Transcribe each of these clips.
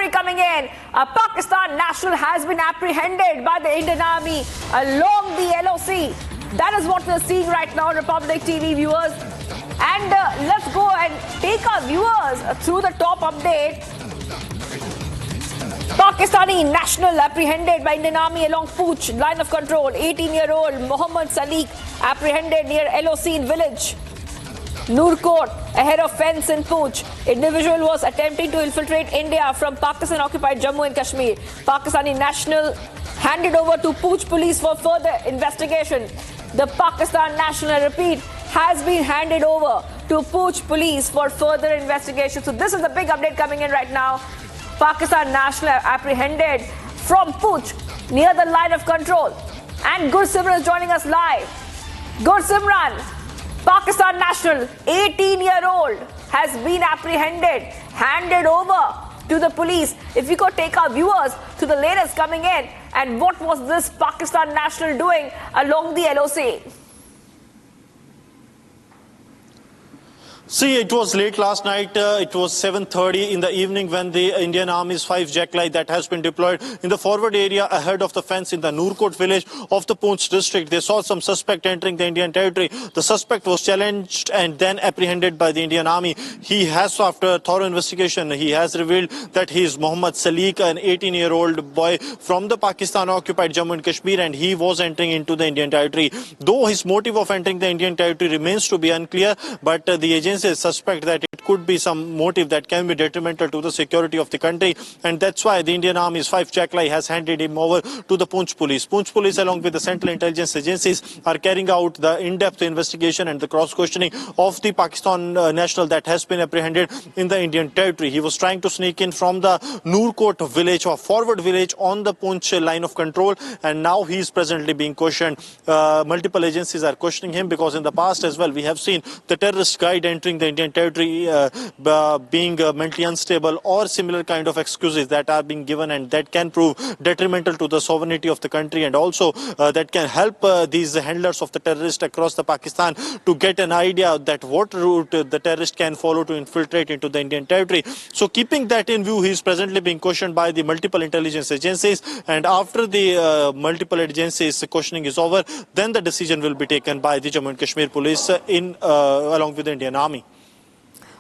update coming in. A Pakistan national has been apprehended by the Indian Army along the LOC. That is what we're seeing right now, Republic TV viewers. And let's go and take our viewers through the top update. Pakistani national apprehended by Indian Army along Pooch line of control. 18-year-old Mohammad Sadiq apprehended near LOC in village Noorkot, ahead of fence in Pooch. Individual was attempting to infiltrate India from Pakistan-occupied Jammu and Kashmir. Pakistani national handed over to Pooch police for further investigation. The Pakistan national, I repeat, has been handed over to Pooch police for further investigation. So this is the big update coming in right now. Pakistan national apprehended from Pooch near the line of control. And Gursimran is joining us live. Gursimran, Pakistan national, 18-year-old, has been apprehended, handed over to the police. If we could take our viewers to the latest coming in, and what was this Pakistan national doing along the LOC? See, it was late last night. It was 7:30 in the evening when the Indian Army's 5 Jacklight that has been deployed in the forward area ahead of the fence in the Noorkot village of the Poonch district. They saw some suspect entering the Indian territory. The suspect was challenged and then apprehended by the Indian Army. He has, after thorough investigation, he has revealed that he is Mohammad Sadiq, an 18-year-old boy from the Pakistan-occupied Jammu and Kashmir, and he was entering into the Indian territory. Though his motive of entering the Indian territory remains to be unclear, but the agency suspect that it could be some motive that can be detrimental to the security of the country, and that's why the Indian Army's 5 Jacklight has handed him over to the Poonch police. Poonch police, along with the central intelligence agencies, are carrying out the in-depth investigation and the cross-questioning of the Pakistan national that has been apprehended in the Indian territory. He was trying to sneak in from the Noorkot village or forward village on the Poonch line of control, and now he is presently being questioned. Multiple agencies are questioning him because in the past as well we have seen the terrorist guide entering the Indian territory being mentally unstable or similar kind of excuses that are being given, and that can prove detrimental to the sovereignty of the country, and also that can help these handlers of the terrorist across the Pakistan to get an idea that what route the terrorist can follow to infiltrate into the Indian territory. So keeping that in view, he is presently being questioned by the multiple intelligence agencies, and after the multiple agencies questioning is over, then the decision will be taken by the Jammu and Kashmir police along with the Indian Army.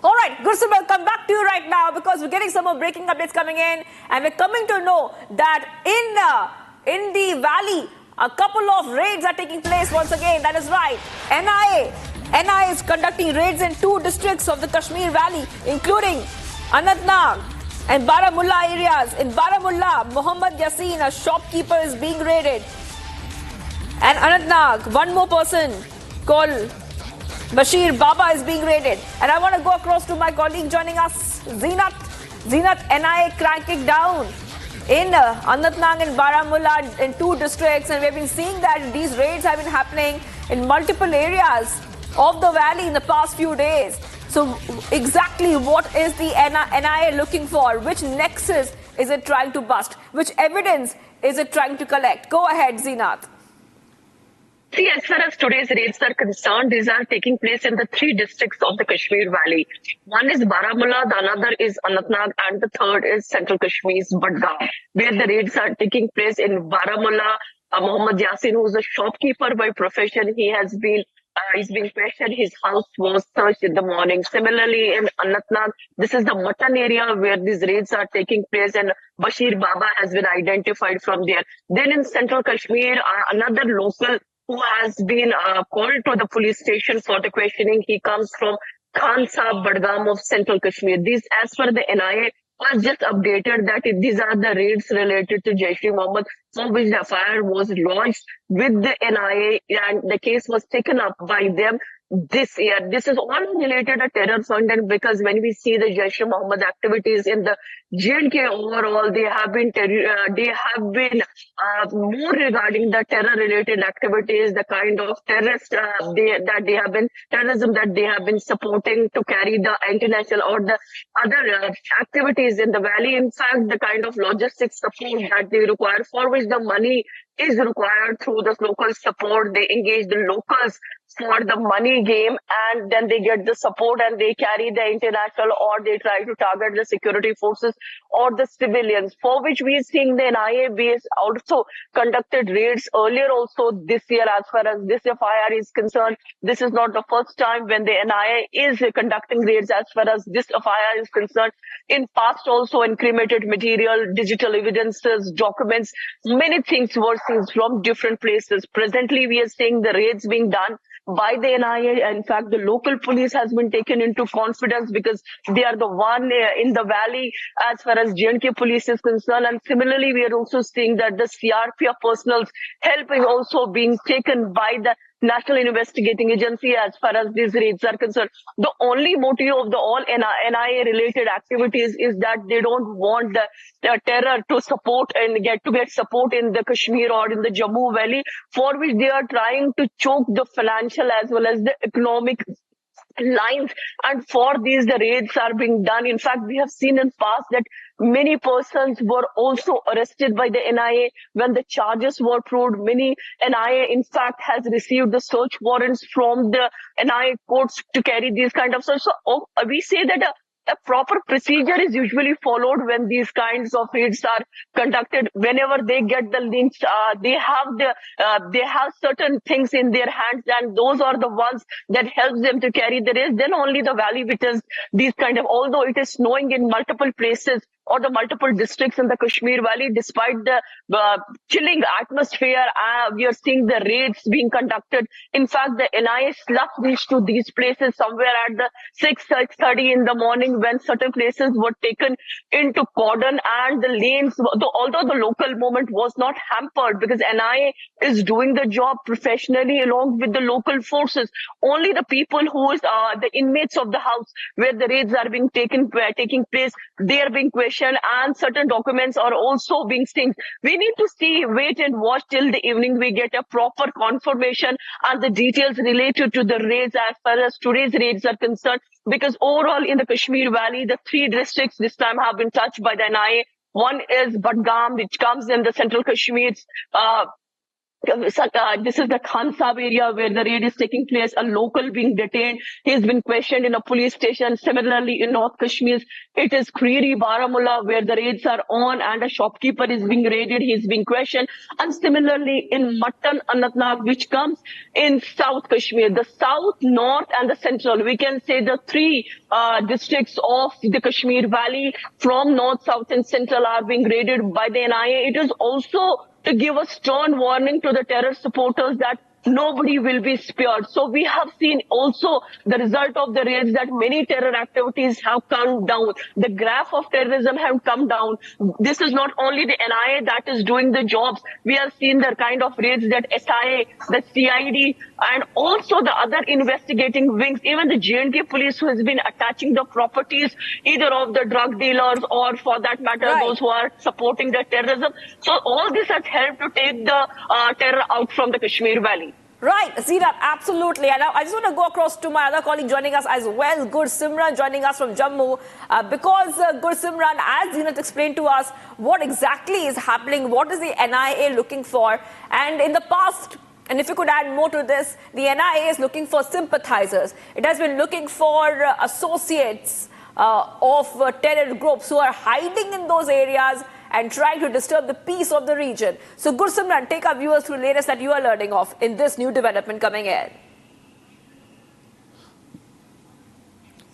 All right, Gursimran, we'll come back to you right now because we're getting some more breaking updates coming in, and we're coming to know that in the valley, a couple of raids are taking place once again. That is right. NIA is conducting raids in 2 districts of the Kashmir Valley, including Anantnag and Baramulla areas. In Baramulla, Muhammad Yassin, a shopkeeper, is being raided. And Anantnag, one more person called Bashir Baba is being raided. And I want to go across to my colleague joining us, Zeenat. Zeenat, NIA cranking down in Anantnag and Baramulla in 2 districts. And we've been seeing that these raids have been happening in multiple areas of the valley in the past few days. So exactly what is the NIA looking for? Which nexus is it trying to bust? Which evidence is it trying to collect? Go ahead, Zeenat. See, as far as today's raids are concerned, these are taking place in the 3 districts of the Kashmir Valley. One is Baramulla, the another is Anantnag, and the third is Central Kashmir's Budgam, where the raids are taking place. In Baramulla, Muhammad Yassin, who is a shopkeeper by profession, he's being questioned. His house was searched in the morning. Similarly, in Anantnag, this is the Mutton area where these raids are taking place, and Bashir Baba has been identified from there. Then in Central Kashmir, another local who has been called to the police station for the questioning. He comes from Khan Sahab, Budgam of Central Kashmir. These, as per the NIA, was just updated that these are the raids related to Jaish-e-Mohammed, for which the FIR was launched with the NIA, and the case was taken up by them this year. This is all related to terror fund, and because when we see the Jaish-e-Mohammed activities in the J&K overall, they have been more regarding the terror-related activities, the kind of terrorism that they have been supporting to carry the international or the other activities in the valley. In fact, the kind of logistics support that they require, for which the money is required through this local support. They engage the locals for the money game, and then they get the support and they carry the international, or they try to target the security forces or the civilians, for which we are seeing the NIA base also conducted raids earlier also this year. As far as this FIR is concerned, this is not the first time when the NIA is conducting raids as far as this FIR is concerned. In past also, incriminated material, digital evidences, documents, many things were seized from different places. Presently, we are seeing the raids being done by the NIA. In fact, the local police has been taken into confidence because they are the one in the valley as far as J&K police is concerned. And similarly, we are also seeing that the CRPF personal's help is also being taken by the National Investigating Agency as far as these raids are concerned. The only motive of the all NIA related activities is that they don't want the terror to support and get support in the Kashmir or in the Jammu Valley, for which they are trying to choke the financial as well as the economic lines, and for these the raids are being done. In fact, we have seen in past that many persons were also arrested by the NIA when the charges were proved. Many NIA in fact has received the search warrants from the NIA courts to carry these kind of search. So we say that a proper procedure is usually followed when these kinds of raids are conducted. Whenever they get the links, they have certain things in their hands, and those are the ones that helps them to carry the raids. Then only the valley witness these kind of, although it is snowing in multiple places or the multiple districts in the Kashmir Valley, despite the chilling atmosphere, we are seeing the raids being conducted. In fact, the NIA slugs reached to these places somewhere at the 6:30 in the morning, when certain places were taken into cordon, and the lanes, although the local movement was not hampered because NIA is doing the job professionally along with the local forces. Only the people who is the inmates of the house where the raids are being taking place, they are being questioned, and certain documents are also being seized. We need to wait and watch till the evening. We get a proper confirmation and the details related to the raids as far as today's raids are concerned. Because overall in the Kashmir Valley, the 3 districts this time have been touched by the NIA. One is Badgam, which comes in the central Kashmir. This is the Khan Sahib area where the raid is taking place. A local being detained. He has been questioned in a police station. Similarly, in North Kashmir, it is Creary, Baramulla, where the raids are on and a shopkeeper is being raided. He is being questioned. And similarly, in Mattan, Anantnag, which comes in South Kashmir, the South, North, and the Central. We can say the 3 districts of the Kashmir Valley from North, South, and Central are being raided by the NIA. It is also to give a stern warning to the terror supporters that nobody will be spared. So we have seen also the result of the raids that many terror activities have come down. The graph of terrorism have come down. This is not only the NIA that is doing the jobs. We have seen the kind of raids that SIA, the CID, and also the other investigating wings, even the J&K police who has been attaching the properties either of the drug dealers or for that matter those who are supporting the terrorism. So all this has helped to take the terror out from the Kashmir Valley. Right, Zeenat, absolutely. And now I just want to go across to my other colleague joining us as well, Gursimran, joining us from Jammu. Because Gursimran, as Zeenat explained to us, what exactly is happening, what is the NIA looking for? And in the past, and if you could add more to this, the NIA is looking for sympathizers. It has been looking for associates of terror groups who are hiding in those areas and trying to disturb the peace of the region. So Gursimran, take our viewers through the latest that you are learning of in this new development coming in.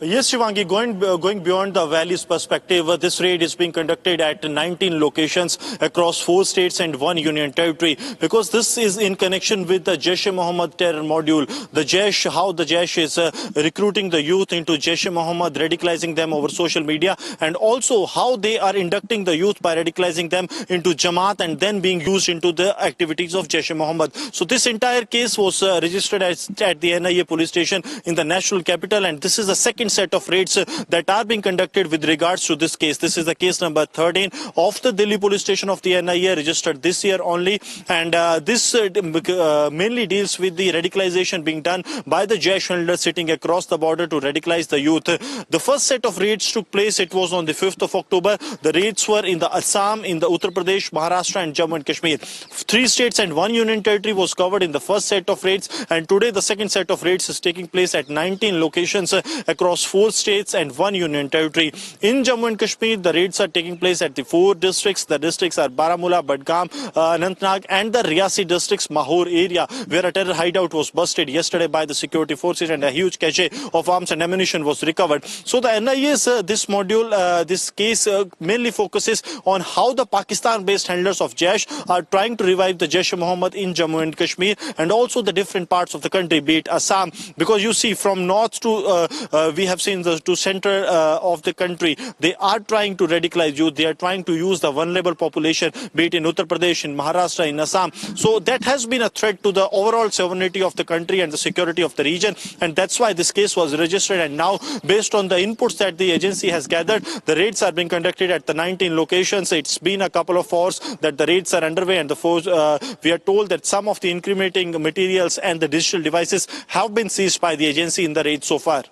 Yes, Shivangi, going beyond the valley's perspective, this raid is being conducted at 19 locations across 4 states and 1 union territory, because this is in connection with the Jaish-e-Mohammed terror module. The Jaish, how the Jaish is recruiting the youth into Jaish-e-Mohammed, radicalizing them over social media, and also how they are inducting the youth by radicalizing them into Jamaat and then being used into the activities of Jaish-e-Mohammed. So this entire case was registered at the NIA police station in the national capital, and this is the second set of raids that are being conducted with regards to this case. This is the case number 13 of the Delhi police station of the NIA, registered this year only, and this mainly deals with the radicalization being done by the Jaish holders sitting across the border to radicalize the youth. The first set of raids took place, it was on the 5th of October. The raids were in the Assam, in the Uttar Pradesh, Maharashtra and Jammu and Kashmir. 3 states and 1 union territory was covered in the first set of raids, and today the second set of raids is taking place at 19 locations across 4 states and 1 union territory. In Jammu and Kashmir, the raids are taking place at the 4 districts. The districts are Baramulla, Badgam, Anantnag and the Riyasi districts, Mahor area, where a terror hideout was busted yesterday by the security forces and a huge cache of arms and ammunition was recovered. So the NIA's this module, this case mainly focuses on how the Pakistan-based handlers of Jaish are trying to revive the Jaish-e-Mohammed in Jammu and Kashmir and also the different parts of the country, be it Assam, because you see from north to we have seen to center of the country, they are trying to radicalize youth, they are trying to use the vulnerable population, be it in Uttar Pradesh, in Maharashtra, in Assam. So that has been a threat to the overall sovereignty of the country and the security of the region, and that's why this case was registered. And now, based on the inputs that the agency has gathered, the raids are being conducted at the 19 locations. It's been a couple of hours that the raids are underway, and we are told that some of the incriminating materials and the digital devices have been seized by the agency in the raid so far.